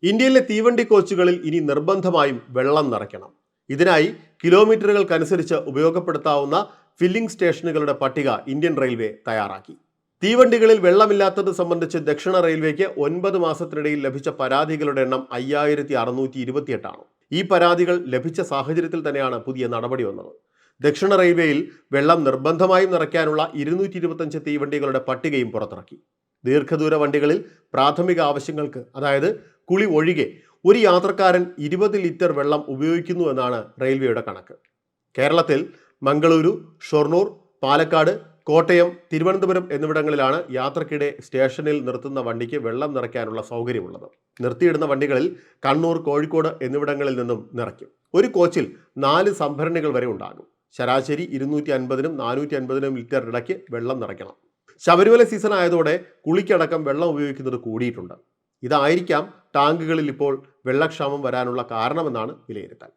ഇന്ത്യയിലെ തീവണ്ടി കോച്ചുകളിൽ ഇനി നിർബന്ധമായും വെള്ളം നിറയ്ക്കണം. ഇതിനായി കിലോമീറ്ററുകൾക്കനുസരിച്ച് ഉപയോഗപ്പെടുത്താവുന്ന ഫില്ലിംഗ് സ്റ്റേഷനുകളുടെ പട്ടിക ഇന്ത്യൻ റെയിൽവേ തയ്യാറാക്കി. തീവണ്ടികളിൽ വെള്ളമില്ലാത്തത് സംബന്ധിച്ച് ദക്ഷിണ റെയിൽവേക്ക് 9 മാസത്തിനിടയിൽ ലഭിച്ച പരാതികളുടെ എണ്ണം 5628 ഈ പരാതികൾ ലഭിച്ച സാഹചര്യത്തിൽ തന്നെയാണ് പുതിയ നടപടി വന്നത്. ദക്ഷിണ റെയിൽവേയിൽ വെള്ളം നിർബന്ധമായും നിറയ്ക്കാനുള്ള 225 തീവണ്ടികളുടെ പട്ടികയും പുറത്തിറക്കി. ദീർഘദൂര വണ്ടികളിൽ പ്രാഥമിക ആവശ്യങ്ങൾക്ക്, അതായത് കുളി ഒഴികെ, ഒരു യാത്രക്കാരൻ 20 ലിറ്റർ വെള്ളം ഉപയോഗിക്കുന്നു എന്നാണ് റെയിൽവേയുടെ കണക്ക്. കേരളത്തിൽ മംഗളൂരു, ഷൊർണൂർ, പാലക്കാട്, കോട്ടയം, തിരുവനന്തപുരം എന്നിവിടങ്ങളിലാണ് യാത്രക്കിടെ സ്റ്റേഷനിൽ നിർത്തുന്ന വണ്ടിക്ക് വെള്ളം നിറയ്ക്കാനുള്ള സൗകര്യമുള്ളത്. നിർത്തിയിടുന്ന വണ്ടികളിൽ കണ്ണൂർ, കോഴിക്കോട് എന്നിവിടങ്ങളിൽ നിന്നും നിറയ്ക്കും. ഒരു കോച്ചിൽ 4 സംഭരണികൾ വരെ ഉണ്ടാകും. ശരാശരി 250-നും 450-നും ലിറ്റർ ഇടയ്ക്ക് വെള്ളം നിറയ്ക്കണം. ശബരിമല സീസൺ ആയതോടെ കുളിക്കടക്കം വെള്ളം ഉപയോഗിക്കുന്നത് കൂടിയിട്ടുണ്ട്. ഇതായിരിക്കാം ടാങ്കുകളിൽ ഇപ്പോൾ വെള്ളക്ഷാമം വരാനുള്ള കാരണമെന്നാണ് വിലയിരുത്തൽ.